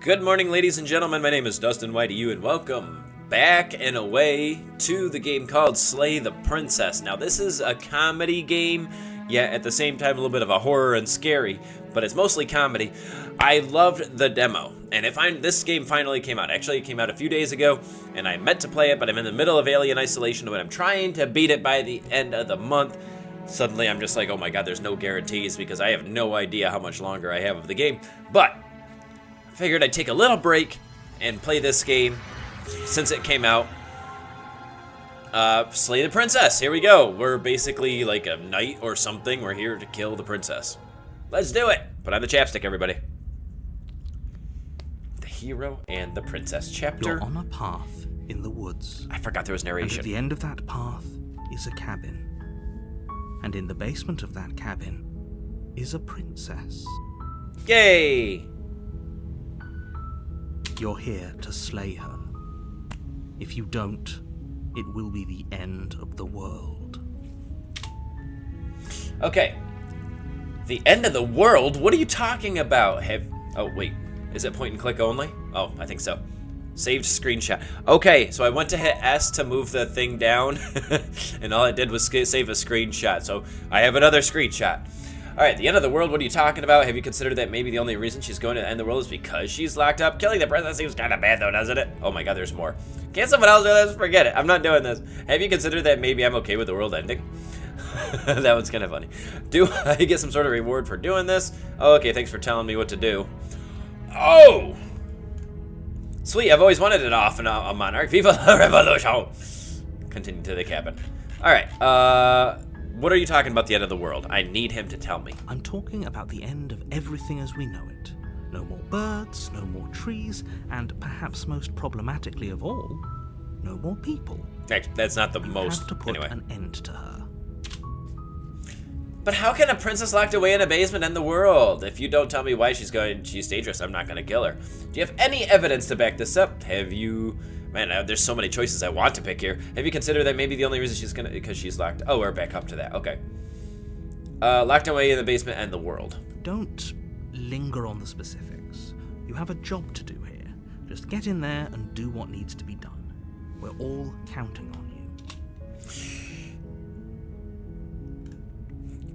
Good morning, ladies and gentlemen. My name is DustinYDU, and welcome back and away to the game called Slay the Princess. Now, this is a comedy game, yet at the same time a little bit of a horror and scary, but it's mostly comedy. I loved the demo, and this game finally came out. Actually, it came out a few days ago, and I meant to play it, but I'm in the middle of Alien Isolation, but I'm trying to beat it by the end of the month. Suddenly, I'm just like, oh my god, there's no guarantees, because I have no idea how much longer I have of the game, but I figured I'd take a little break and play this game since it came out. Slay the Princess. Here we go. We're basically like a knight or something. We're here to kill the princess. Let's do it. Put on the chapstick, everybody. The hero and the princess chapter. You're on a path in the woods. I forgot there was narration. And at the end of that path is a cabin. And in the basement of that cabin is a princess. Yay! You're here to slay her. If you don't, it will be the end of the world. Okay. The end of the world? What are you talking about? Oh, wait. Is it point and click only? Oh, I think so. Saved screenshot. Okay, so I went to hit S to move the thing down, and all it did was save a screenshot. So I have another screenshot. All right, the end of the world, what are you talking about? Have you considered that maybe the only reason she's going to end the world is because she's locked up? Killing the princess seems kind of bad, though, doesn't it? Oh my god, there's more. Can't someone else do this? Forget it. I'm not doing this. Have you considered that maybe I'm okay with the world ending? That one's kind of funny. Do I get some sort of reward for doing this? Oh, okay, thanks for telling me what to do. Oh! Sweet, I've always wanted it off in a monarch. Viva la revolution! Continue to the cabin. All right, what are you talking about the end of the world? I need him to tell me. I'm talking about the end of everything as we know it. No more birds, no more trees, and perhaps most problematically of all, no more people. Actually, that's not the most. You have to put an end to her. But how can a princess locked away in a basement end the world? If you don't tell me why she's dangerous, I'm not going to kill her. Do you have any evidence to back this up? Have you... Man, there's so many choices I want to pick here. Have you considered that maybe the only reason she's gonna... Because she's locked... Oh, we're back up to that. Okay. Locked away in the basement and the world. Don't linger on the specifics. You have a job to do here. Just get in there and do what needs to be done. We're all counting on you.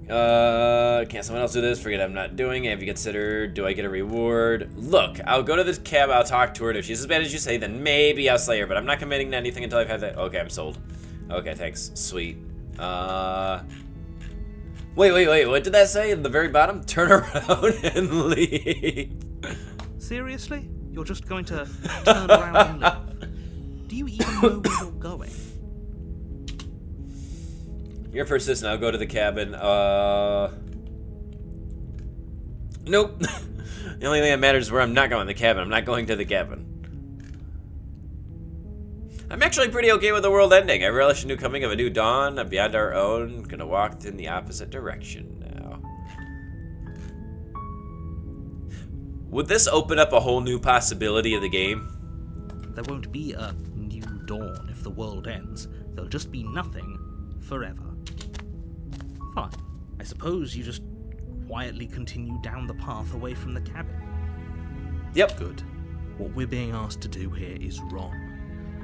Can't someone else do this? Forget I'm not doing it. Have you considered, do I get a reward? Look, I'll go to this cab, I'll talk to her, and if she's as bad as you say, then maybe I'll slay her, but I'm not committing to anything until I've had that. Okay, I'm sold. Okay, thanks. Sweet. Wait, what did that say at the very bottom? Turn around and leave. Seriously? You're just going to turn around and leave? Do you even know where you're going? You're persistent. I'll go to the cabin. Nope. The only thing that matters is where I'm not going, the cabin. I'm not going to the cabin. I'm actually pretty okay with the world ending. I relish the new coming of a new dawn, beyond our own. Gonna walk in the opposite direction now. Would this open up a whole new possibility of the game? There won't be a new dawn if the world ends. There'll just be nothing forever. Fine. I suppose you just quietly continue down the path away from the cabin. Yep. Good. What we're being asked to do here is wrong.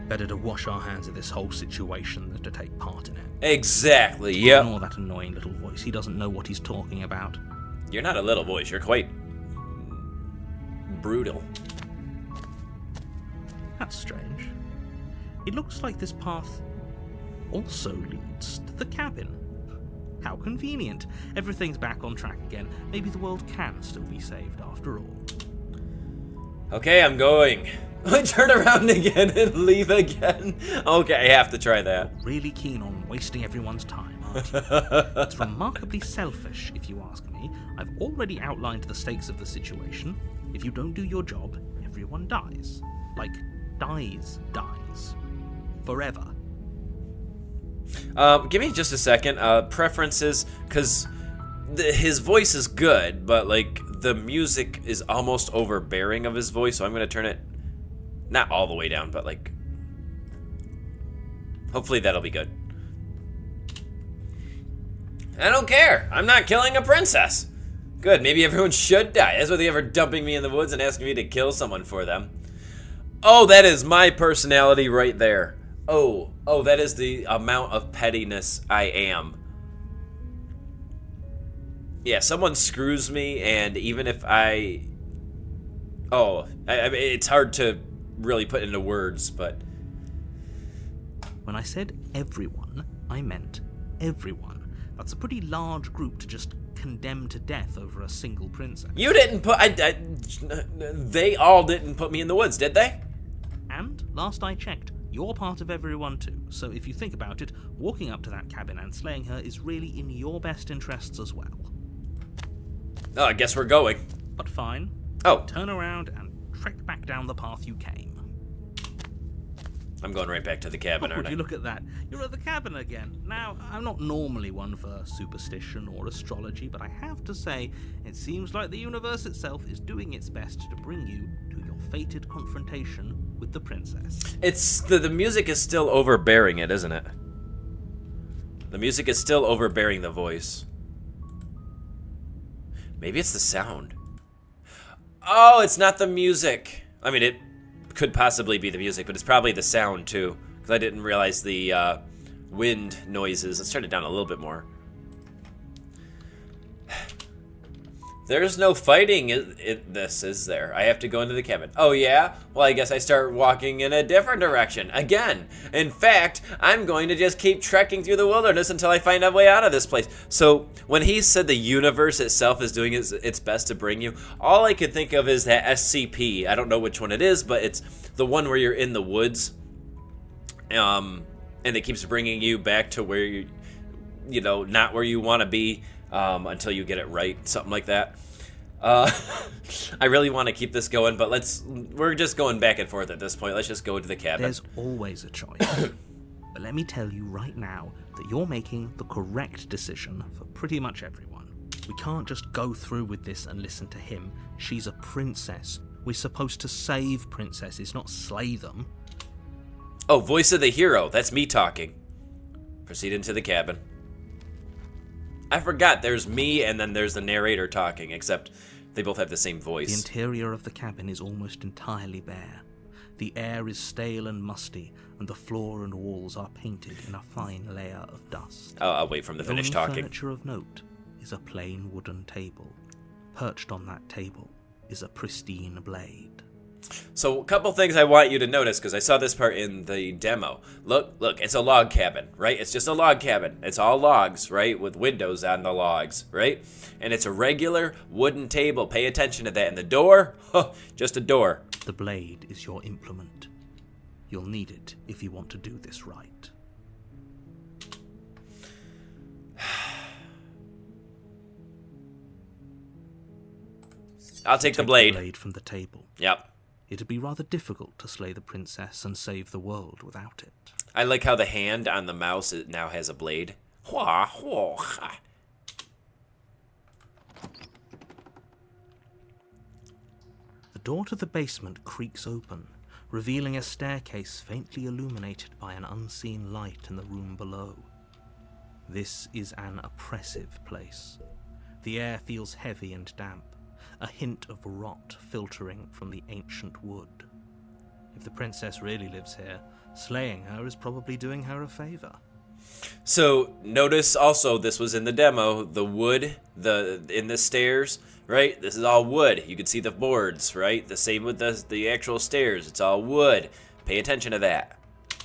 Better to wash our hands of this whole situation than to take part in it. Exactly, yep. Ignore that annoying little voice. He doesn't know what he's talking about. You're not a little voice. You're quite brutal. That's strange. It looks like this path also leads to the cabin. How convenient. Everything's back on track again. Maybe the world can still be saved after all. Okay, I'm going. Turn around again and leave again. Okay, I have to try that. You're really keen on wasting everyone's time, aren't you? It's remarkably selfish, if you ask me. I've already outlined the stakes of the situation. If you don't do your job, everyone dies. Like, dies. Forever. Give me just a second. Preferences, because his voice is good, but like the music is almost overbearing of his voice, so I'm going to turn it not all the way down, but like hopefully that'll be good. I don't care. I'm not killing a princess. Good, maybe everyone should die. That's why they ever dumping me in the woods and asking me to kill someone for them. Oh, that is my personality right there. Oh, that is the amount of pettiness I am. Yeah, someone screws me, and even if I mean, it's hard to really put into words, but... When I said everyone, I meant everyone. That's a pretty large group to just condemn to death over a single princess. You didn't put... they all didn't put me in the woods, did they? And, last I checked, you're part of everyone too. So if you think about it, walking up to that cabin and slaying her is really in your best interests as well. Oh, I guess we're going. But fine. Oh. Turn around and trek back down the path you came. I'm going right back to the cabin, aren't I? Would you look at that? You're at the cabin again. Now, I'm not normally one for superstition or astrology, but I have to say, it seems like the universe itself is doing its best to bring you to your fated confrontation with the princess. It's the music is still overbearing it, isn't it? The music is still overbearing the voice. Maybe it's the sound. Oh, it's not the music. I mean, it could possibly be the music, but it's probably the sound too, because I didn't realize the wind noises. Let's turn it down a little bit more. There's no fighting in this, is there? I have to go into the cabin. Oh yeah? Well, I guess I start walking in a different direction again. In fact, I'm going to just keep trekking through the wilderness until I find a way out of this place. So when he said the universe itself is doing its best to bring you, all I could think of is that SCP. I don't know which one it is, but it's the one where you're in the woods. And it keeps bringing you back to where you know, not where you want to be. Until you get it right, something like that. I really want to keep this going, but we're just going back and forth at this point. Let's just go to the cabin. There's always a choice. But let me tell you right now that you're making the correct decision for pretty much everyone. We can't just go through with this and listen to him. She's a princess. We're supposed to save princesses, not slay them. Oh, voice of the hero. That's me talking. Proceed into the cabin. I forgot there's me and then there's the narrator talking, except they both have the same voice. The interior of the cabin is almost entirely bare. The air is stale and musty, and the floor and walls are painted in a fine layer of dust. Oh, I'll wait for him to finish The only talking. furniture of note is a plain wooden table. Perched on that table is a pristine blade. So a couple things I want you to notice, because I saw this part in the demo. Look, it's a log cabin, right? It's just a log cabin. It's all logs, right? With windows on the logs, right? And it's a regular wooden table. Pay attention to that. And the door, just a door. The blade is your implement. You'll need it if you want to do this right. I'll take the blade. The blade from the table. Yep. It'd be rather difficult to slay the princess and save the world without it. I like how the hand on the mouse now has a blade. The door to the basement creaks open, revealing a staircase faintly illuminated by an unseen light in the room below. This is an oppressive place. The air feels heavy and damp, a hint of rot filtering from the ancient wood. If the princess really lives here, slaying her is probably doing her a favor. So notice also, this was in the demo, the wood, in the stairs, right? This is all wood. You can see the boards, right? The same with the actual stairs. It's all wood. Pay attention to that.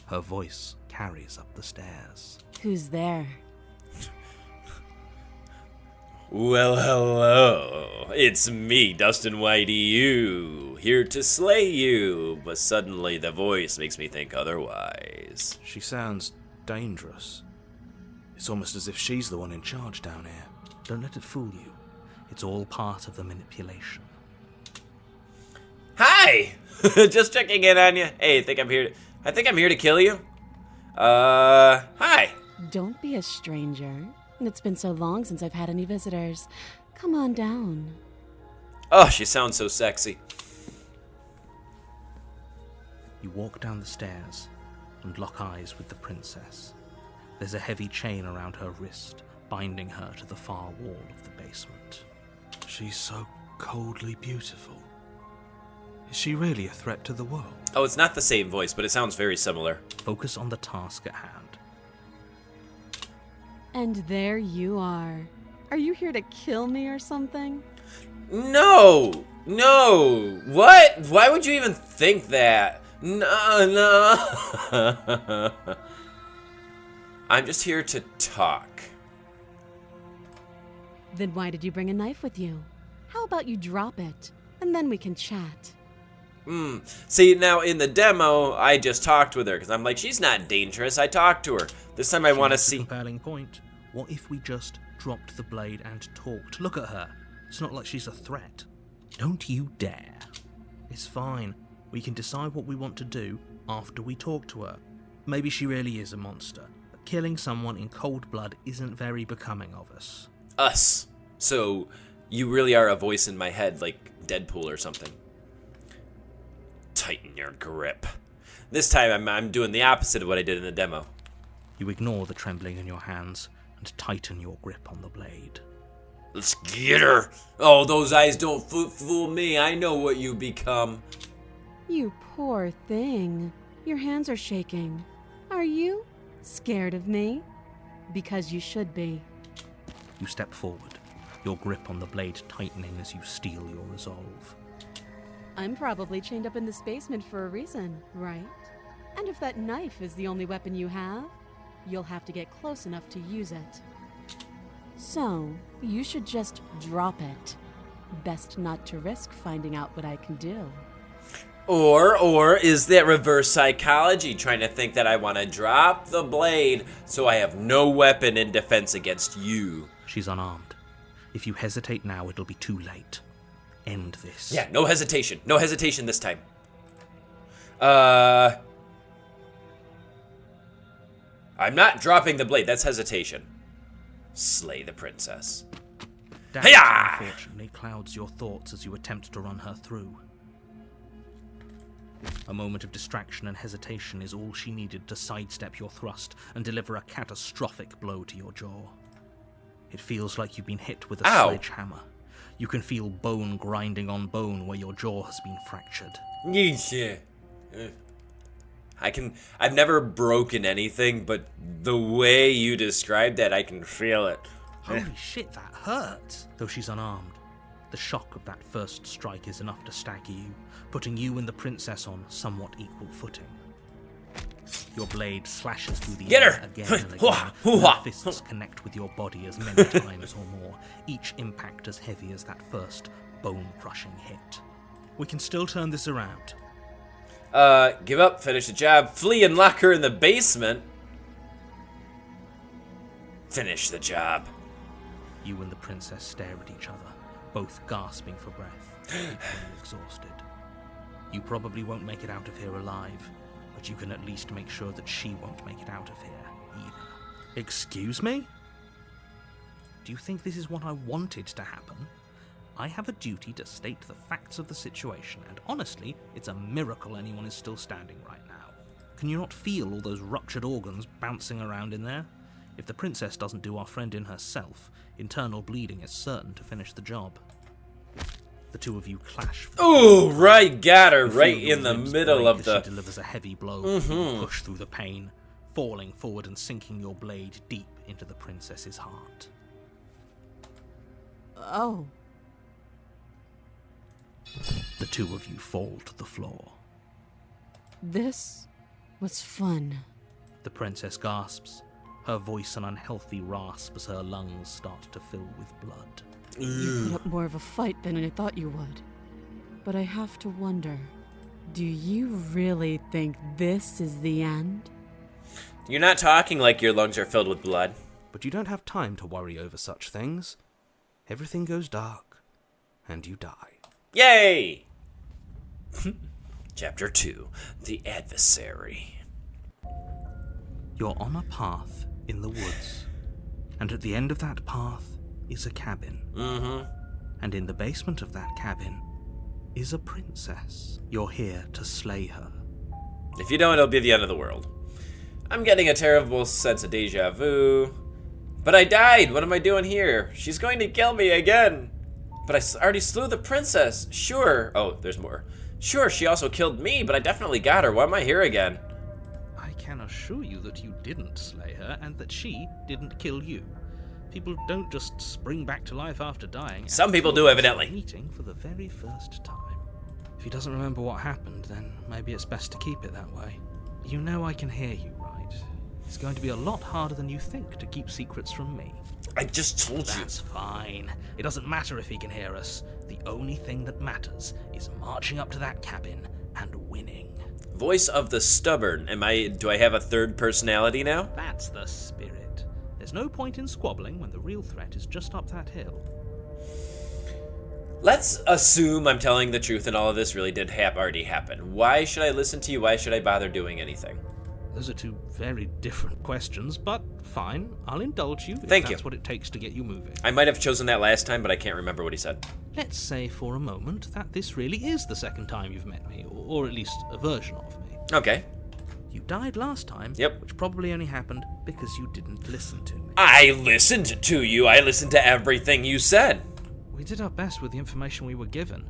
Her voice carries up the stairs. Who's there? Well, hello. It's me, DustinYDU, here to slay you. But suddenly the voice makes me think otherwise. She sounds dangerous. It's almost as if she's the one in charge down here. Don't let it fool you. It's all part of the manipulation. Hi! Just checking in on you. Hey, I think I'm here to kill you. Hi. Don't be a stranger. It's been so long since I've had any visitors. Come on down. Oh, she sounds so sexy. You walk down the stairs and lock eyes with the princess. There's a heavy chain around her wrist, binding her to the far wall of the basement. She's so coldly beautiful. Is she really a threat to the world? Oh, it's not the same voice, but it sounds very similar. Focus on the task at hand. And there you are. Are you here to kill me or something? No! No! What? Why would you even think that? No, no. I'm just here to talk. Then why did you bring a knife with you? How about you drop it, and then we can chat. See, now in the demo, I just talked with her, because I'm like, she's not dangerous. I talked to her. This time I want to That's a see... compelling point. What if we just dropped the blade and talked? Look at her. It's not like she's a threat. Don't you dare. It's fine. We can decide what we want to do after we talk to her. Maybe she really is a monster, but killing someone in cold blood isn't very becoming of us. Us. So, you really are a voice in my head, like Deadpool or something. Tighten your grip. This time I'm doing the opposite of what I did in the demo. You ignore the trembling in your hands and tighten your grip on the blade. Let's get her. Oh, those eyes don't fool me. I know what you become. You poor thing. Your hands are shaking. Are you scared of me? Because you should be. You step forward, your grip on the blade tightening as you steel your resolve. I'm probably chained up in this basement for a reason, right? And if that knife is the only weapon you have, you'll have to get close enough to use it. So, you should just drop it. Best not to risk finding out what I can do. Or is that reverse psychology, trying to think that I want to drop the blade so I have no weapon in defense against you? She's unarmed. If you hesitate now, it'll be too late. End this. Yeah, no hesitation. No hesitation this time. I'm not dropping the blade. That's hesitation. Slay the princess. Doubt, Hiya! unfortunately, clouds your thoughts as you attempt to run her through. A moment of distraction and hesitation is all she needed to sidestep your thrust and deliver a catastrophic blow to your jaw. It feels like you've been hit with a sledgehammer. You can feel bone grinding on bone where your jaw has been fractured. Yeah. I've never broken anything, but the way you described that, I can feel it. Holy shit, that hurts! Though she's unarmed, the shock of that first strike is enough to stagger you, putting you and the princess on somewhat equal footing. Your blade slashes through the air again and again. Your fists connect with your body as many times or more, each impact as heavy as that first bone-crushing hit. We can still turn this around. Give up, finish the job, flee and lock her in the basement. Finish the job. You and the princess stare at each other, both gasping for breath, equally exhausted. You probably won't make it out of here alive, but you can at least make sure that she won't make it out of here either. Excuse me? Do you think this is what I wanted to happen? I have a duty to state the facts of the situation, and honestly, it's a miracle anyone is still standing right now. Can you not feel all those ruptured organs bouncing around in there? If the princess doesn't do our friend in herself, internal bleeding is certain to finish the job. The two of you clash. Ooh, right, got her, You feel right your in the ribs middle break of as the... She delivers a heavy blow. You push through the pain, falling forward and sinking your blade deep into the princess's heart. Oh. The two of you fall to the floor. This was fun. The princess gasps, her voice an unhealthy rasp as her lungs start to fill with blood. You put up more of a fight than I thought you would. But I have to wonder, do you really think this is the end? You're not talking like your lungs are filled with blood. But you don't have time to worry over such things. Everything goes dark, and you die. Yay! Chapter 2, The Adversary. You're on a path in the woods, and at the end of that path is a cabin. And in the basement of that cabin is a princess. You're here to slay her. If you don't, it'll be the end of the world. I'm getting a terrible sense of deja vu. But I died! What am I doing here? She's going to kill me again! But already slew the princess. Sure. Oh, there's more. Sure, she also killed me, but I definitely got her. Why am I here again? I can assure you that you didn't slay her and that she didn't kill you. People don't just spring back to life after dying. Some people do, evidently. Meeting for the very first time. If he doesn't remember what happened, then maybe it's best to keep it that way. You know I can hear you, right? It's going to be a lot harder than you think to keep secrets from me. I just told you. That's fine. It doesn't matter if he can hear us. The only thing that matters is marching up to that cabin and winning. Voice of the stubborn. Do I have a third personality now? That's the spirit. There's no point in squabbling when the real threat is just up that hill. Let's assume I'm telling the truth and all of this really did already happen. Why should I listen to you? Why should I bother doing anything? Those are two very different questions, but fine. I'll indulge you if Thank you. That's what it takes to get you moving. I might have chosen that last time, but I can't remember what he said. Let's say for a moment that this really is the second time you've met me, or at least a version of me. Okay. You died last time, Yep. which probably only happened because you didn't listen to me. I listened to you. I listened to everything you said. We did our best with the information we were given,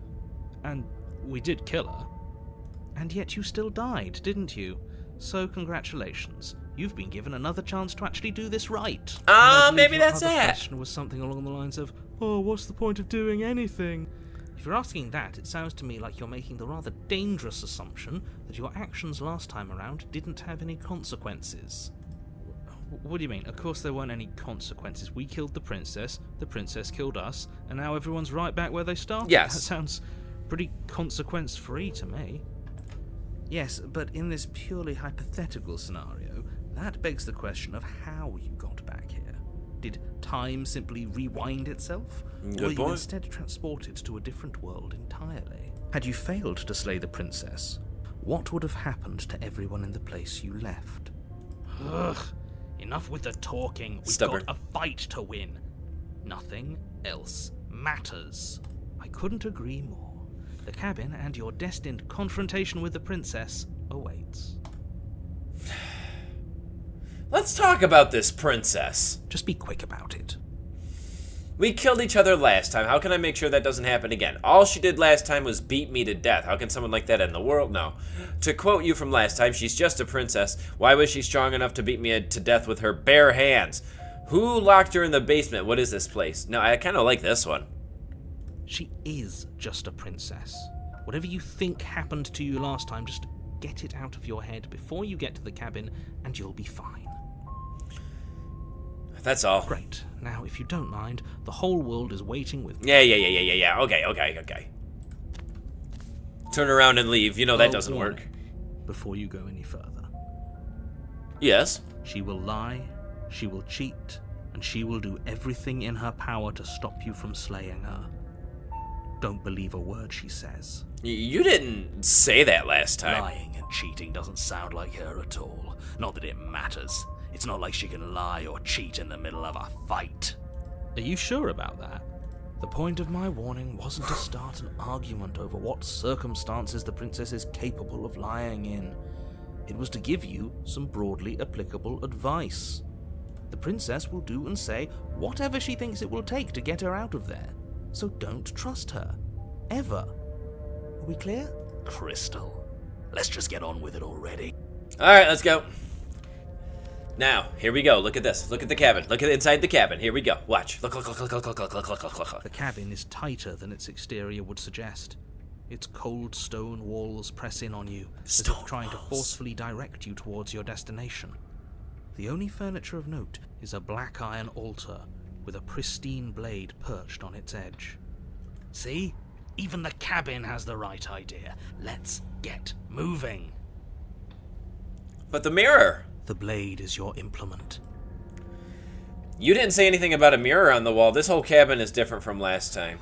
and we did kill her. And yet you still died, didn't you? So congratulations. You've been given another chance to actually do this right. Maybe that's The it. question was something along the lines of, "Oh, what's the point of doing anything?" If you're asking that, it sounds to me like you're making the rather dangerous assumption that your actions last time around didn't have any consequences. What do you mean? Of course there weren't any consequences. We killed the princess killed us, and now everyone's right back where they started? Yes. That sounds pretty consequence-free to me. Yes, but in this purely hypothetical scenario, that begs the question of how you got back here. Did time simply rewind itself? Good or were you point. instead transported to a different world entirely? Had you failed to slay the princess, what would have happened to everyone in the place you left? Ugh, enough with the talking. We've Stubborn. got a fight to win. Nothing else matters. I couldn't agree more. The cabin and your destined confrontation with the princess awaits. Let's talk about this princess. Just be quick about it. We killed each other last time. How can I make sure that doesn't happen again? All she did last time was beat me to death. How can someone like that end the world? No. To quote you from last time, she's just a princess. Why was she strong enough to beat me to death with her bare hands? Who locked her in the basement? What is this place? No, I kind of like this one. She is just a princess. Whatever you think happened to you last time, just get it out of your head before you get to the cabin, and you'll be fine. That's all. Great. Now, if you don't mind, the whole world is waiting with me. Yeah. Okay. Turn around and leave. You know that doesn't work. Before you go any further. Yes. She will lie, she will cheat, and she will do everything in her power to stop you from slaying her. Don't believe a word she says. You didn't say that last time. Lying and cheating doesn't sound like her at all. Not that it matters. It's not like she can lie or cheat in the middle of a fight. Are you sure about that? The point of my warning wasn't to start an argument over what circumstances the princess is capable of lying in. It was to give you some broadly applicable advice. The princess will do and say whatever she thinks it will take to get her out of there. So don't trust her. Ever. Are we clear? Crystal. Let's just get on with it already. Alright, let's go. Now, here we go. Look at this. Look at the cabin. Look at inside the cabin. Here we go. Watch. Look. The cabin is tighter than its exterior would suggest. Its cold stone walls press in on you, as if trying to forcefully direct you towards your destination. The only furniture of note is a black iron altar with a pristine blade perched on its edge. See? Even the cabin has the right idea. Let's get moving. But the mirror. The blade is your implement. You didn't say anything about a mirror on the wall. This whole cabin is different from last time.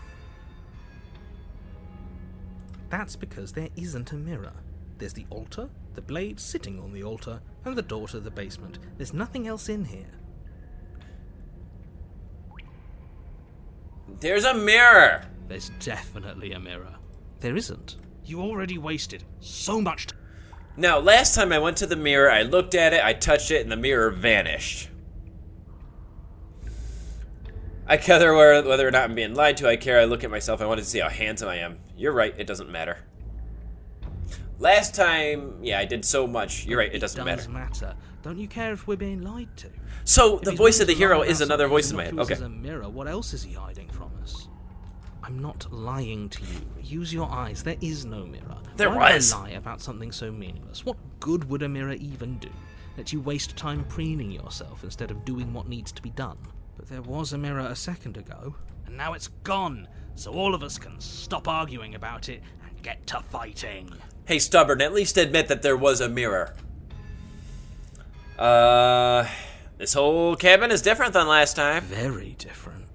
That's because there isn't a mirror. There's the altar, the blade sitting on the altar, and the door to the basement. There's nothing else in here. There's a mirror. There's definitely a mirror. There isn't. You already wasted so much time. Now, last time I went to the mirror, I looked at it, I touched it, and the mirror vanished. I care whether or not I'm being lied to. I care. I look at myself. I wanted to see how handsome I am. You're right. It doesn't matter. Last time, yeah, I did so much. You're right. It doesn't matter. It does matter. Don't you care if we're being lied to? So If the he's voice of going the to hero lie is about another something voice in my and head. not to us Okay. as a mirror, what else is he hiding from us? I'm not lying to you. Use your eyes. There is no mirror. There Why was. would I lie about something so meaningless? What good would a mirror even do? Let you waste time preening yourself instead of doing what needs to be done. But there was a mirror a second ago, and now it's gone. So all of us can stop arguing about it and get to fighting. Hey, Stubborn, at least admit that there was a mirror. This whole cabin is different than last time. Very different.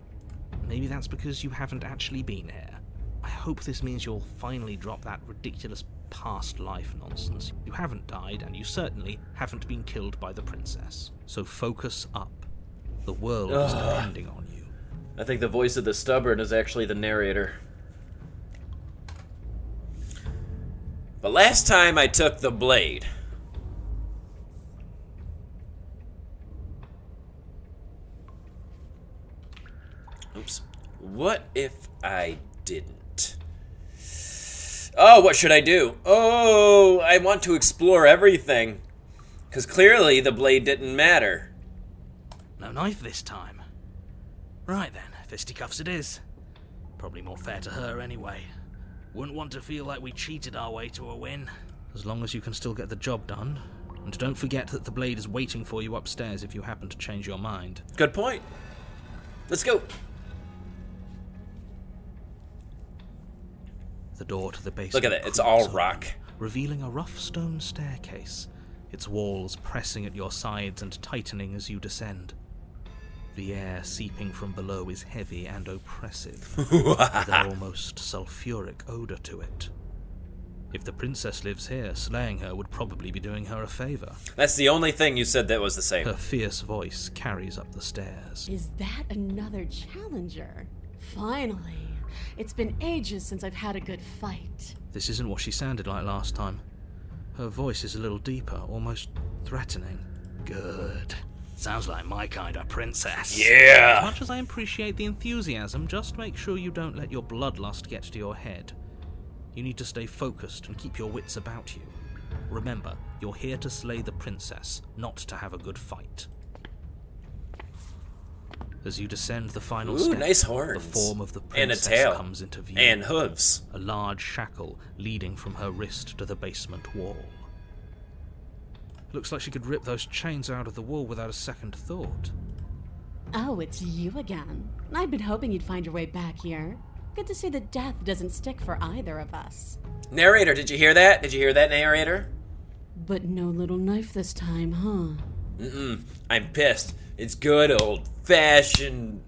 Maybe that's because you haven't actually been here. I hope this means you'll finally drop that ridiculous past life nonsense. You haven't died, and you certainly haven't been killed by the princess. So focus up. The world is depending on you. I think the voice of the Stubborn is actually the narrator. But last time I took the blade. Oops. What if I didn't? Oh, what should I do? Oh, I want to explore everything. Because clearly the blade didn't matter. No knife this time. Right then, fisticuffs it is. Probably more fair to her anyway. Wouldn't want to feel like we cheated our way to a win. As long as you can still get the job done. And don't forget that the blade is waiting for you upstairs if you happen to change your mind. Good point. Let's go. The door to the basement. Look at it. It's creaks all open, rock. revealing a rough stone staircase, its walls pressing at your sides and tightening as you descend. The air seeping from below is heavy and oppressive, with an almost sulfuric odor to it. If the princess lives here, slaying her would probably be doing her a favor. That's the only thing you said that was the same. Her fierce voice carries up the stairs. Is that another challenger? Finally. It's been ages since I've had a good fight. This isn't what she sounded like last time. Her voice is a little deeper, almost threatening. Good. Sounds like my kind of princess. As Yeah. much as I appreciate the enthusiasm, just make sure you don't let your bloodlust get to your head. You need to stay focused and keep your wits about you. Remember, you're here to slay the princess, not to have a good fight. As you descend the final Ooh, step, nice the horns. form of the And a princess tail. comes into view. And hooves. A large shackle leading from her wrist to the basement wall. Looks like she could rip those chains out of the wall without a second thought. Oh, it's you again. I'd been hoping you'd find your way back here. Good to see that death doesn't stick for either of us. Narrator, did you hear that? Did you hear that, narrator? But no little knife this time, huh? I'm pissed. It's good old-fashioned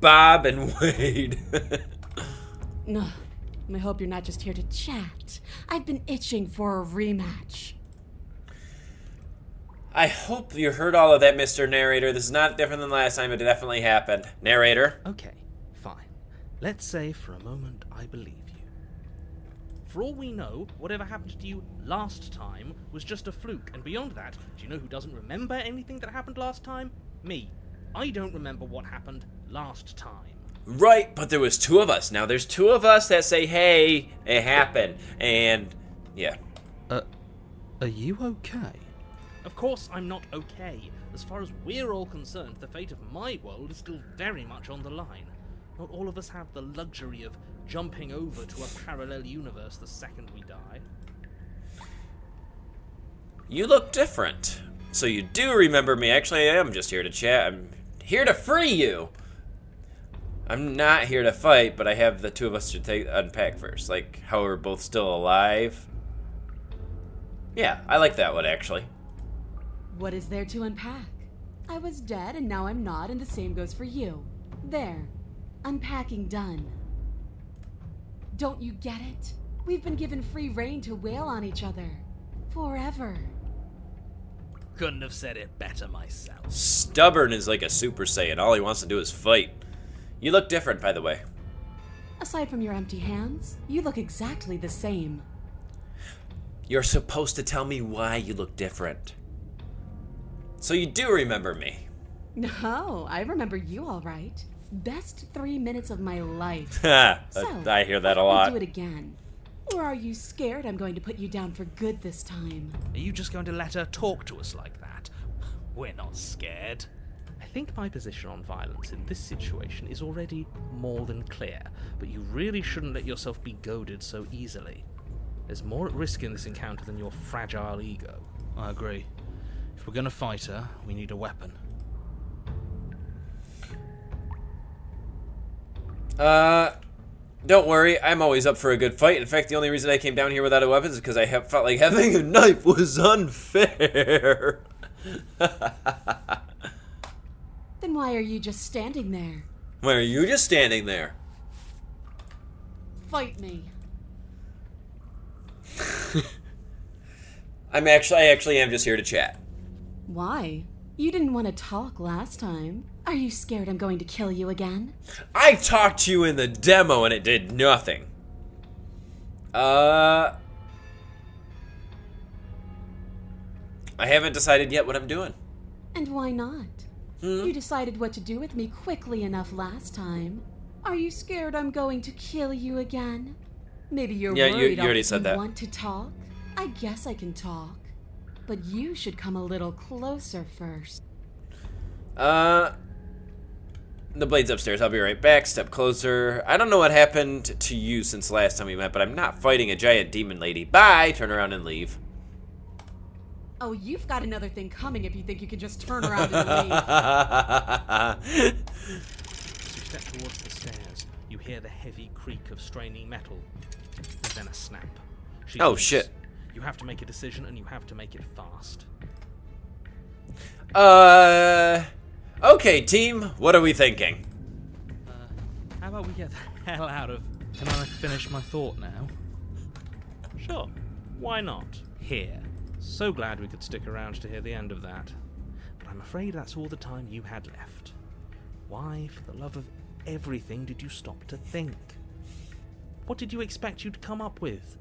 Bob and Wade. No, I hope you're not just here to chat. I've been itching for a rematch. I hope you heard all of that, Mr. Narrator. This is not different than last time. It definitely happened. Narrator? Okay, fine. Let's say for a moment I believe you. For all we know, whatever happened to you last time was just a fluke, and beyond that, do you know who doesn't remember anything that happened last time? Me. I don't remember what happened last time. Right, but there was two of us. Now there's two of us that say, hey, it happened. And, yeah. Are you okay? Of course I'm not okay. As far as we're all concerned, the fate of my world is still very much on the line. Not all of us have the luxury of jumping over to a parallel universe the second we die. You look different. So you do remember me. Actually, I am just here to chat. I'm here to free you. I'm not here to fight, but I have the two of us to unpack first. Like, how we're both still alive. Yeah, I like that one, actually. What is there to unpack? I was dead and now I'm not, and the same goes for you. There. Unpacking done. Don't you get it? We've been given free rein to wail on each other. Forever. Couldn't have said it better myself. Stubborn is like a Super Saiyan. All he wants to do is fight. You look different, by the way. Aside from your empty hands, you look exactly the same. You're supposed to tell me why you look different. So you do remember me. No, I remember you all right. Best 3 minutes of my life. I hear that a We'll lot. do it again. Or are you scared I'm going to put you down for good this time? Are you just going to let her talk to us like that? We're not scared. I think my position on violence in this situation is already more than clear, but you really shouldn't let yourself be goaded so easily. There's more at risk in this encounter than your fragile ego. I agree. If we're gonna fight her, we need a weapon. Don't worry, I'm always up for a good fight. In fact, the only reason I came down here without a weapon is because I felt like having a knife was unfair. Then why are you just standing there? Why are you just standing there? Fight me. I actually am just here to chat. Why? You didn't want to talk last time. Are you scared I'm going to kill you again? I talked to you in the demo and it did nothing. I haven't decided yet what I'm doing. And why not? You decided what to do with me quickly enough last time. Are you scared I'm going to kill you again? Maybe you're Yeah, worried you already I'll said that. want to talk? I guess I can talk. But you should come a little closer first. The blade's upstairs. I'll be right back. Step closer. I don't know what happened to you since last time we met, but I'm not fighting a giant demon lady. Bye! Turn around and leave. Oh, you've got another thing coming if you think you can just turn around and leave. As you step towards the stairs, you hear the heavy creak of straining metal, and then a snap. She Oh, leaves. shit. You have to make a decision, and you have to make it fast. Okay, team. What are we thinking? How about we get the hell out of... Can I finish my thought now? Sure, why not? Here. So glad we could stick around to hear the end of that. But I'm afraid that's all the time you had left. Why, for the love of everything, did you stop to think? What did you expect you'd come up with?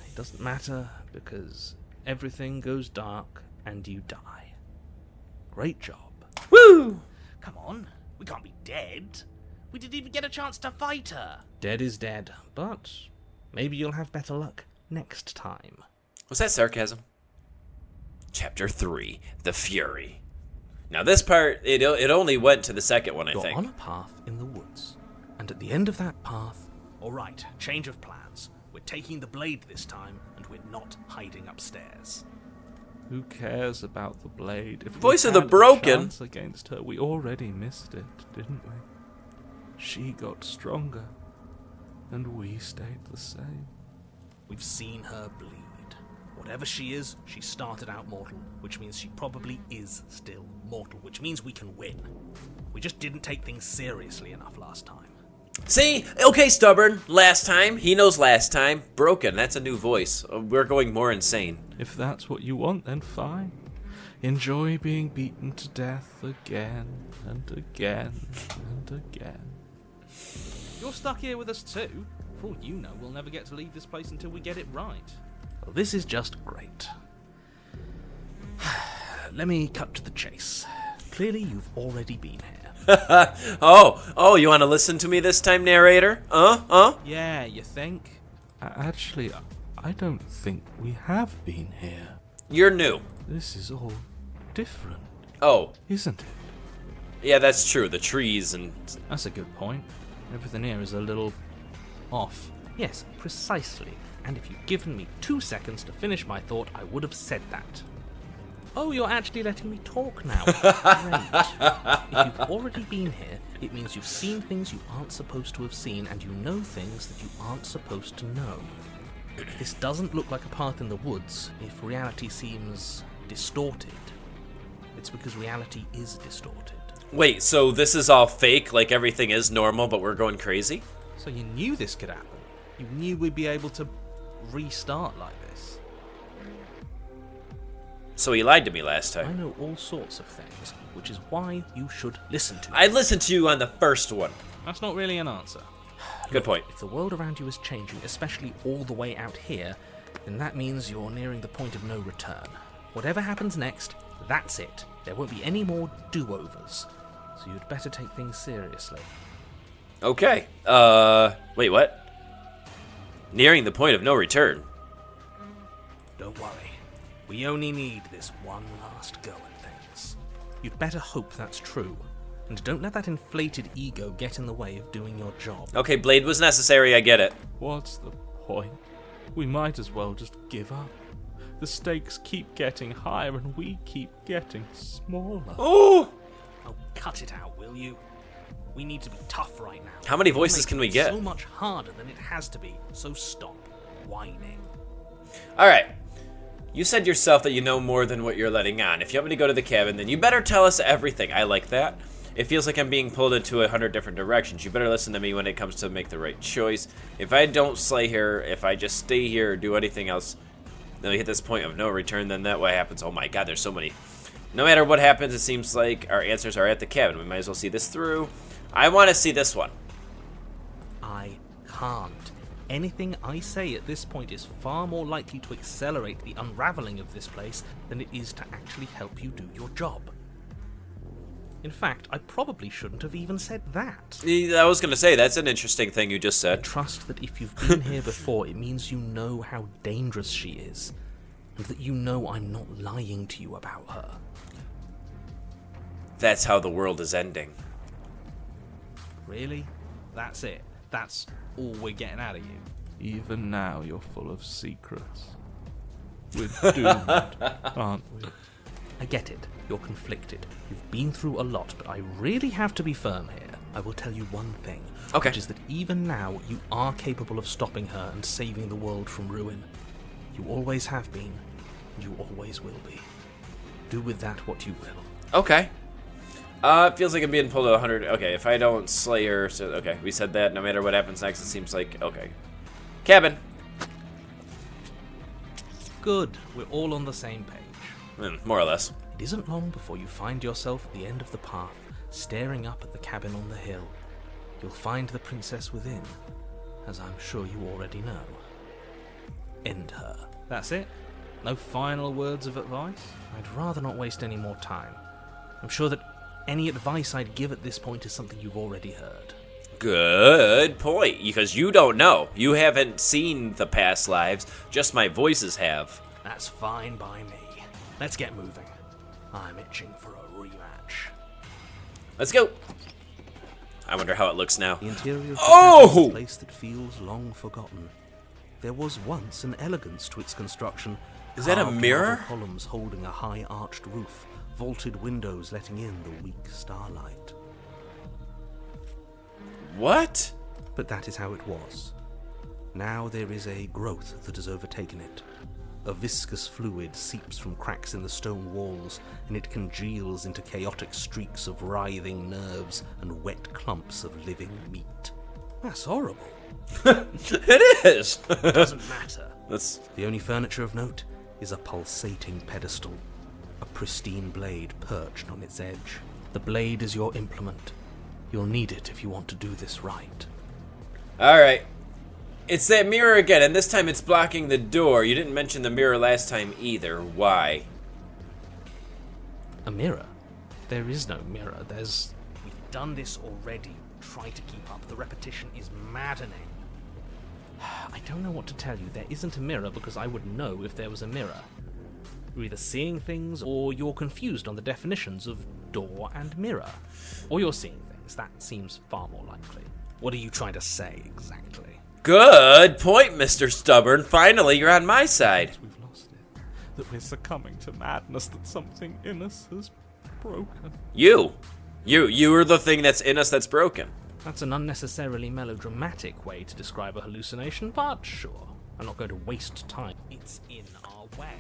It doesn't matter, because everything goes dark and you die. Great job. Woo! Come on, we can't be dead. We didn't even get a chance to fight her. Dead is dead, but maybe you'll have better luck next time. Was that sarcasm? Chapter 3, The Fury. Now this part, it only went to the second one, I You're think. on a path in the woods, and at the end of that path... Alright, change of plans. We're taking the blade this time, and we're not hiding upstairs. Who cares about the blade? If Voice we of the had a Broken. chance against her, we already missed it, didn't we? She got stronger, and we stayed the same. We've seen her bleed. Whatever she is, she started out mortal, which means she probably is still mortal, which means we can win. We just didn't take things seriously enough last time. See? Okay, Stubborn. Last time. He knows last time. Broken. That's a new voice. We're going more insane. If that's what you want, then fine. Enjoy being beaten to death again and again and again. You're stuck here with us too. For all you know, we'll never get to leave this place until we get it right. Well, this is just great. Let me cut to the chase. Clearly, you've already been here. Oh, you want to listen to me this time, narrator? Yeah, you think? Actually, I don't think we have been here. You're new. This is all different, Oh, isn't it? yeah, that's true. The trees and... That's a good point. Everything here is a little off. Yes, precisely. And if you'd given me 2 seconds to finish my thought, I would have said that. Oh, you're actually letting me talk now. Great. If you've already been here, it means you've seen things you aren't supposed to have seen, and you know things that you aren't supposed to know. This doesn't look like a path in the woods if reality seems distorted. It's because reality is distorted. Wait, so this is all fake, like everything is normal, but we're going crazy? So you knew this could happen. You knew we'd be able to restart like this. So he lied to me last I time. know all sorts of things, which is why you should listen to me. I listened to you on the first one. That's not really an answer. Good point. If the world around you is changing, especially all the way out here, then that means you're nearing the point of no return. Whatever happens next, that's it. There won't be any more do-overs, so you'd better take things seriously. Okay. Wait, what? Nearing the point of no return. Don't worry. We only need this one last go at things. You'd better hope that's true. And don't let that inflated ego get in the way of doing your job. Okay, Blade was necessary, I get it. What's the point? We might as well just give up. The stakes keep getting higher and we keep getting smaller. Oh! Oh, cut it out, will you? We need to be tough right now. How many voices can we get? So much harder than it has to be, so stop whining. Alright. You said yourself that you know more than what you're letting on. If you want me to go to the cabin, then you better tell us everything. I like that. It feels like I'm being pulled into 100 different directions. You better listen to me when it comes to make the right choice. If I don't slay her, if I just stay here or do anything else, then we hit this point of no return, then that what happens. Oh my god, there's so many. No matter what happens, it seems like our answers are at the cabin. We might as well see this through. I want to see this one. I can't. Anything I say at this point is far more likely to accelerate the unraveling of this place than it is to actually help you do your job. In fact, I probably shouldn't have even said that. I was going to say, that's an interesting thing you just said. Trust that if you've been here before, it means you know how dangerous she is, and that you know I'm not lying to you about her. That's how the world is ending. Really? That's it? That's all we're getting out of you? Even now you're full of secrets. We're doomed, aren't we? I get it. You're conflicted. You've been through a lot, but I really have to be firm here. I will tell you one thing, Okay. which is that even now, you are capable of stopping her and saving the world from ruin. You always have been, and you always will be. Do with that what you will. Okay. It feels like I'm being pulled to 100. Okay, if I don't slay her, so okay, we said that. No matter what happens next, it seems like okay. Cabin. Good. We're all on the same page. More or less. It isn't long before you find yourself at the end of the path, staring up at the cabin on the hill. You'll find the princess within, as I'm sure you already know. End her. That's it? No final words of advice? I'd rather not waste any more time. I'm sure that any advice I'd give at this point is something you've already heard. Good point, because you don't know. You haven't seen the past lives, just my voices have. That's fine by me. Let's get moving. I'm itching for a rematch. Let's go. I wonder how it looks now. The interior of the Oh! cabin is a place that feels long forgotten. There was once an elegance to its construction. Is that a Carved mirror? marble columns holding a high arched roof, vaulted windows letting in the weak starlight. What? But that is how it was. Now there is a growth that has overtaken it. A viscous fluid seeps from cracks in the stone walls, and it congeals into chaotic streaks of writhing nerves and wet clumps of living meat. That's horrible. It is. Doesn't matter. That's The only furniture of note is a pulsating pedestal, a pristine blade perched on its edge. The blade is your implement. You'll need it if you want to do this right. all right. It's that mirror again, and this time it's blocking the door. You didn't mention the mirror last time either. Why? A mirror? There is no mirror. We've done this already. Try to keep up. The repetition is maddening. I don't know what to tell you. There isn't a mirror because I would know if there was a mirror. You're either seeing things or you're confused on the definitions of door and mirror. Or you're seeing things. That seems far more likely. What are you trying to say exactly? Good point, Mr. Stubborn. Finally, you're on my side. We've lost it. That we're succumbing to madness, that something in us has broken. You are the thing that's in us that's broken. That's an unnecessarily melodramatic way to describe a hallucination, but sure. I'm not going to waste time. It's in our way.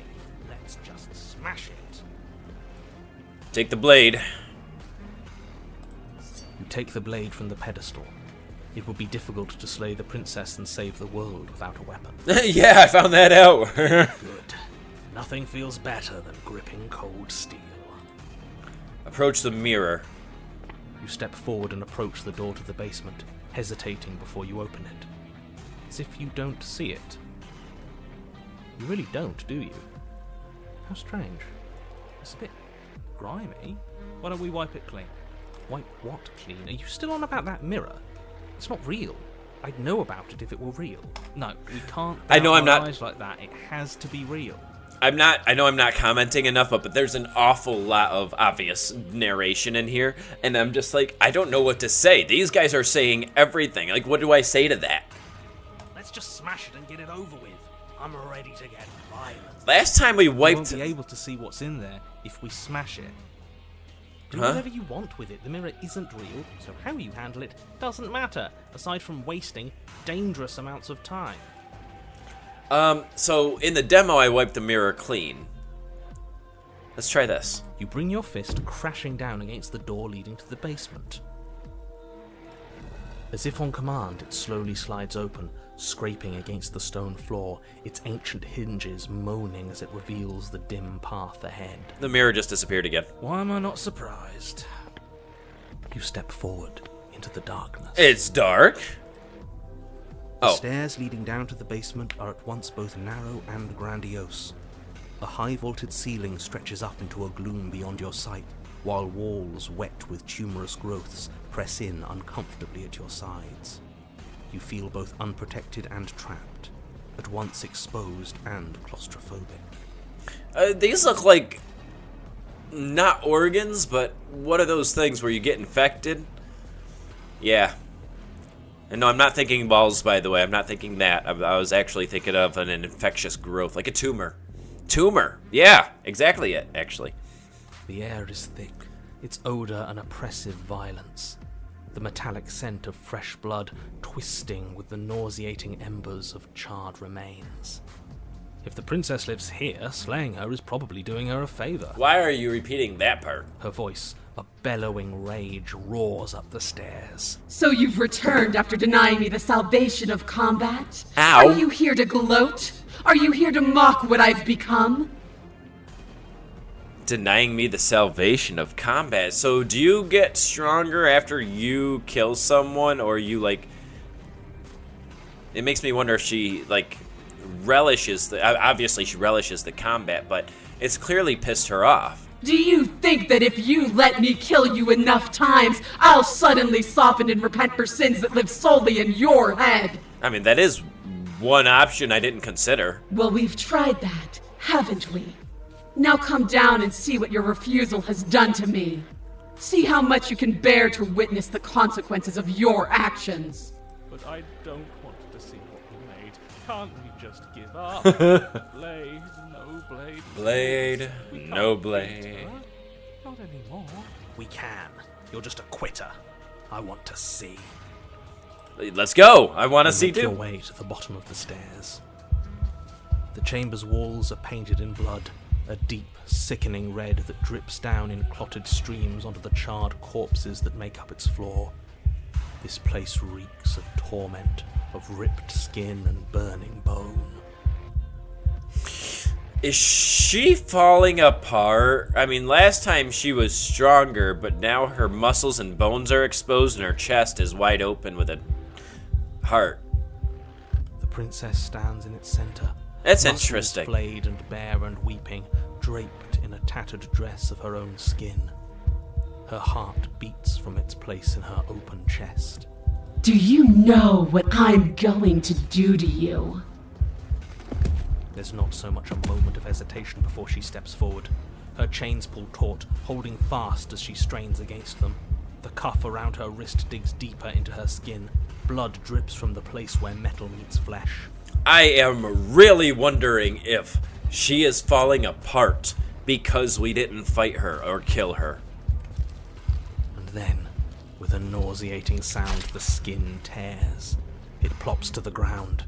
Let's just smash it. Take the blade. You take the blade from the pedestal. It would be difficult to slay the princess and save the world without a weapon. Yeah, I found that out. Good. Nothing feels better than gripping cold steel. Approach the mirror. You step forward and approach the door to the basement, hesitating before you open it. As if you don't see it. You really don't, do you? How strange. It's a bit Grimy? Why don't we wipe it clean? Wipe what clean? Are you still on about that mirror? It's not real. I'd know about it if it were real. No, we can't. I know I'm not. Eyes like that. It has to be real. I know I'm not commenting enough, but there's an awful lot of obvious narration in here, and I'm just like, I don't know what to say. These guys are saying everything. Like, what do I say to that? Let's just smash it and get it over with. I'm ready to get violent. Last time we You wiped... won't be able to see what's in there if we smash it. Do Huh? whatever you want with it. The mirror isn't real, so how you handle it doesn't matter, aside from wasting dangerous amounts of time. So in the demo, I wiped the mirror clean. Let's try this. You bring your fist crashing down against the door leading to the basement. As if on command, it slowly slides open, scraping against the stone floor, its ancient hinges moaning as it reveals the dim path ahead. The mirror just disappeared again. Why am I not surprised? You step forward into the darkness. It's dark. The Oh. stairs leading down to the basement are at once both narrow and grandiose. A high-vaulted ceiling stretches up into a gloom beyond your sight, while walls wet with tumorous growths press in uncomfortably at your sides. You feel both unprotected and trapped, at once exposed and claustrophobic. These look like not organs, but what are those things where you get infected? Yeah. And no, I'm not thinking balls, by the way. I'm not thinking that. I was actually thinking of an infectious growth, like a tumor. Tumor. Yeah, exactly it, actually. The air is thick, its odor an oppressive violence. The metallic scent of fresh blood twisting with the nauseating embers of charred remains. If the princess lives here, slaying her is probably doing her a favor. Why are you repeating that part? Her voice, a bellowing rage, roars up the stairs. So you've returned after denying me the salvation of combat? Ow. Are you here to gloat? Are you here to mock what I've become? Denying me the salvation of combat. So do you get stronger after you kill someone, or you, like... It makes me wonder if she, like, relishes the... Obviously she relishes the combat, but it's clearly pissed her off. Do you think that if you let me kill you enough times, I'll suddenly soften and repent for sins that live solely in your head? I mean, that is one option I didn't consider. Well, we've tried that, haven't we? Now come down and see what your refusal has done to me. See how much you can bear to witness the consequences of your actions. But I don't want to see what we made. Can't we just give up? Blade, no blade. Blade, We can't no beat blade. her. Not anymore. We can. You're just a quitter. I want to see. Let's go. I want to You see make your too. way to the bottom of the stairs. The chamber's walls are painted in blood, a deep, sickening red that drips down in clotted streams onto the charred corpses that make up its floor. This place reeks of torment, of ripped skin and burning bone. Is she falling apart? I mean, last time she was stronger, but now her muscles and bones are exposed and her chest is wide open with a heart. The princess stands in its center. That's muscles interesting. Flayed and bare and weeping, draped in a tattered dress of her own skin. Her heart beats from its place in her open chest. Do you know what I'm going to do to you? There's not so much a moment of hesitation before she steps forward. Her chains pull taut, holding fast as she strains against them. The cuff around her wrist digs deeper into her skin. Blood drips from the place where metal meets flesh. I am really wondering if she is falling apart because we didn't fight her or kill her. And then, with a nauseating sound, the skin tears. It plops to the ground,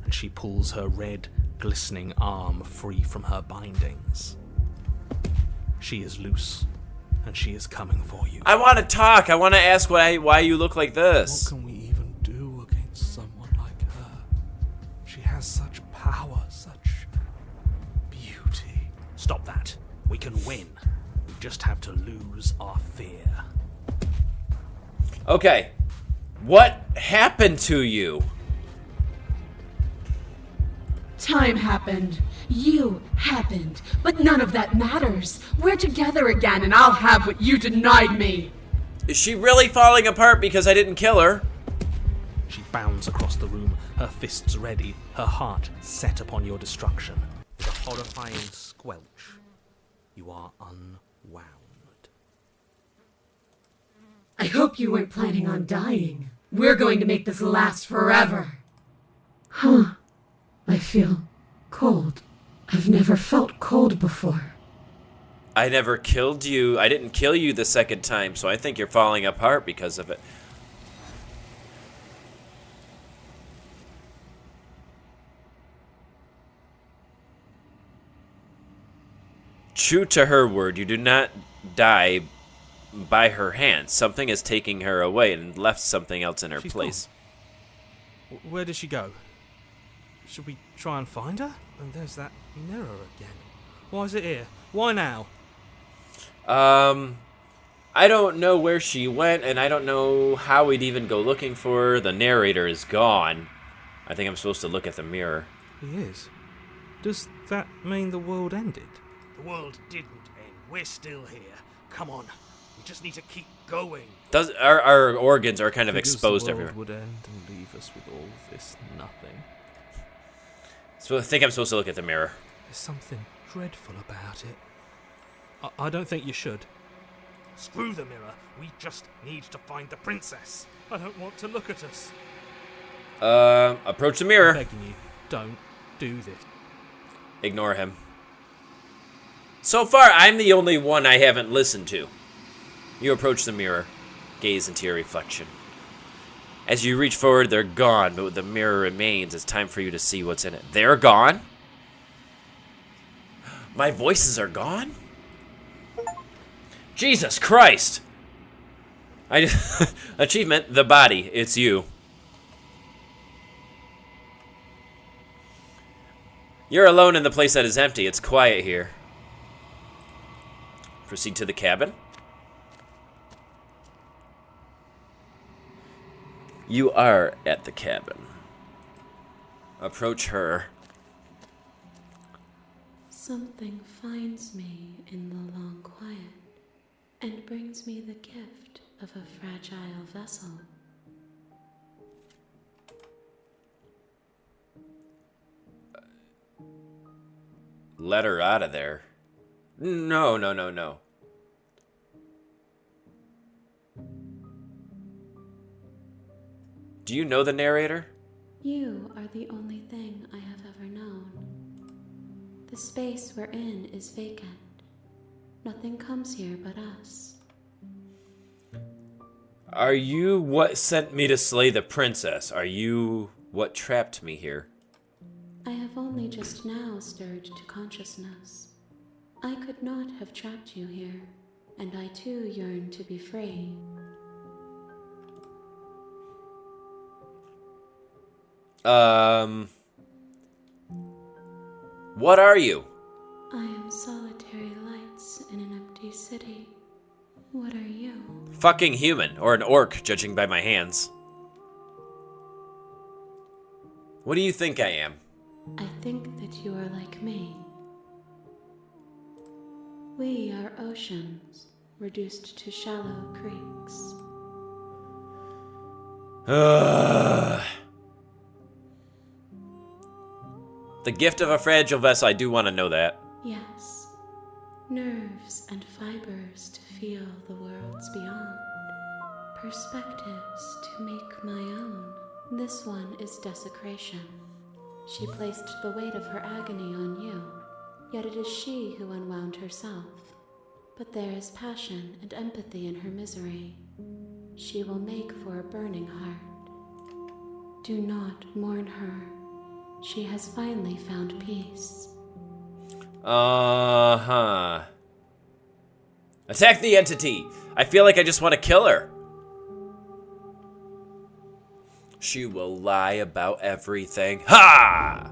and she pulls her red, glistening arm free from her bindings. She is loose, and she is coming for you. I want to talk. I want to ask why you look like What this. can we even do against someone like her? She has such power, such beauty. Stop that. We can win. We just have to lose our fear. Okay. What happened to you? time happened. You happened. But none of that matters. We're together again, and I'll have what you denied me. Is she really falling apart because I didn't kill her? She bounds across the room, her fists ready, her heart set upon your destruction. With a horrifying squelch, you are unwound. I hope you weren't planning on dying. We're going to make this last forever. Huh. I feel cold. I've never felt cold before. I never killed you. I didn't kill you the second time, so I think you're falling apart because of it. True to her word, you do not die by her hand. Something is taking her away and left something else in her place. Gone. Where did she go? Should we try and find her? And there's that mirror again. Why is it here? Why now? I don't know where she went, and I don't know how we'd even go looking for her. The narrator is gone. I think I'm supposed to look at the mirror. He is. Does that mean the world ended? The world didn't end. We're still here. Come on. We just need to keep going. Our organs are kind of Figures exposed the world everywhere. would end and leave us with all this nothing. So I think I'm supposed to look at the mirror. There's something dreadful about it. I don't think you should. Screw the mirror. We just need to find the princess. I don't want to look at us. Approach the I'm mirror. begging you, don't do this. Ignore him. So far, I'm the only one I haven't listened to. You approach the mirror. Gaze into your reflection. As you reach forward, they're gone, but the mirror remains. It's time for you to see what's in it. They're gone? My voices are gone? Jesus Christ! Achievement, the body. It's you. You're alone in the place that is empty. It's quiet here. Proceed to the cabin. You are at the cabin. Approach her. Something finds me in the long quiet and brings me the gift of a fragile vessel. Let her out of there. No. Do you know the narrator? You are the only thing I have ever known. The space we're in is vacant. Nothing comes here but us. Are you what sent me to slay the princess? Are you what trapped me here? I have only just now stirred to consciousness. I could not have trapped you here, and I too yearn to be free. What are you? I am solitary lights in an empty city. What are you? Fucking human, or an orc, judging by my hands. What do you think I am? I think that you are like me. We are oceans, reduced to shallow creeks. The gift of a fragile vessel, I do want to know that. Yes, nerves and fibers to feel the worlds beyond. Perspectives to make my own. This one is desecration. She placed the weight of her agony on you, yet it is she who unwound herself. But there is passion and empathy in her misery. She will make for a burning heart. Do not mourn her. She has finally found peace. Uh-huh. Attack the entity! I feel like I just want to kill her. She will lie about everything. Ha!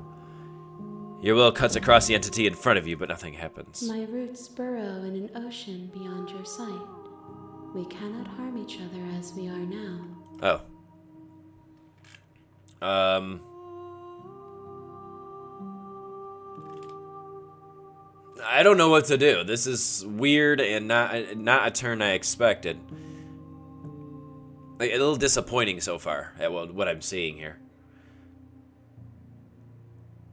Your will cuts across the entity in front of you, but nothing happens. My roots burrow in an ocean beyond your sight. We cannot harm each other as we are now. Oh. I don't know what to do. This is weird and not a turn I expected. Like, a little disappointing so far at what I'm seeing here.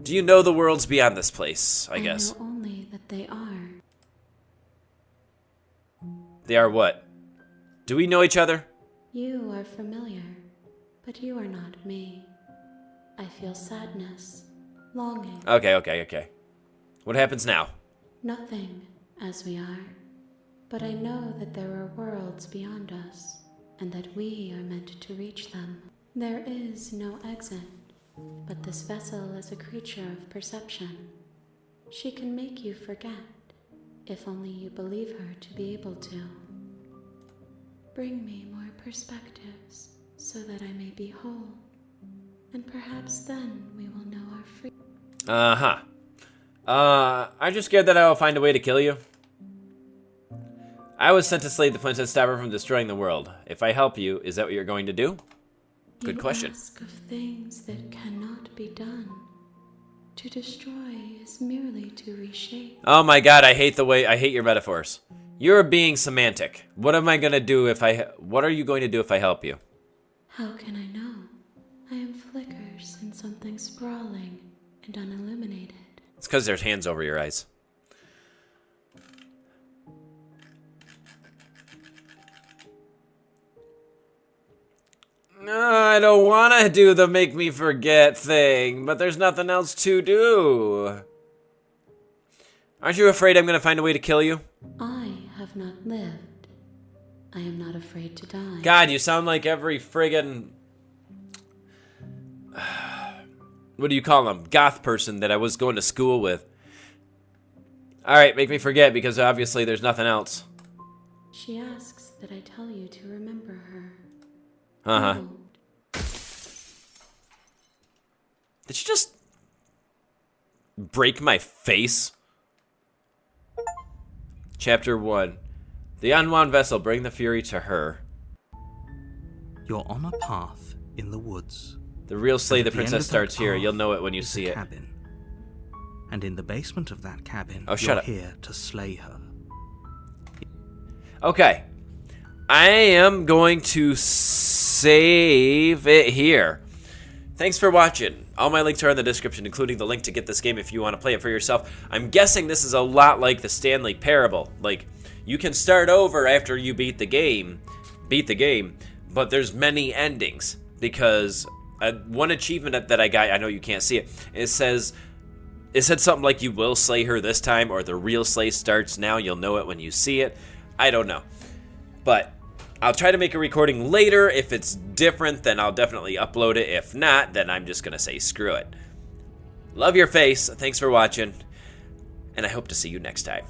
Do you know the worlds beyond this place, I guess? I know only that they are. They are what? Do we know each other? You are familiar, but you are not me. I feel sadness, longing. Okay. What happens now? Nothing, as we are. But I know that there are worlds beyond us, and that we are meant to reach them. There is no exit, but this vessel is a creature of perception. She can make you forget, if only you believe her to be able to. Bring me more perspectives, so that I may be whole, and perhaps then we will know our freedom. Aren't you scared that I will find a way to kill you? I was sent to slay the princess, stop her from destroying the world. If I help you, is that what you're going to do? Good question. You ask of things that cannot be done. To destroy is merely to reshape. Oh my god, I hate your metaphors. You're being semantic. What am I gonna do what are you going to do if I help you? How can I know? I am flickers in something sprawling and unilluminated. It's because there's hands over your eyes. No, I don't want to do the make me forget thing, but there's nothing else to do. Aren't you afraid I'm going to find a way to kill you? I have not lived. I am not afraid to die. God, you sound like every friggin'... what do you call them? Goth person that I was going to school with. Alright, make me forget, because obviously there's nothing else. She asks that I tell you to remember her. Uh-huh. No. Did she just break my face? Chapter 1. The unwound vessel, bring the fury to her. You're on a path in the woods. The real Slay And the at the end Princess of that starts here. path You'll know it when you is see a it. cabin. And in the basement of that cabin, Oh, shut you're up. here to slay her. Okay. I am going to save it here. Thanks for watching. All my links are in the description, including the link to get this game if you want to play it for yourself. I'm guessing this is a lot like the Stanley Parable. Like, you can start over after you beat the game, but there's many endings. Because one achievement that I got, I know you can't see it, it said something like you will slay her this time, or the real slay starts now, you'll know it when you see it. I don't know. But I'll try to make a recording later. If it's different, then I'll definitely upload it. If not, then I'm just going to say screw it. Love your face. Thanks for watching. And I hope to see you next time.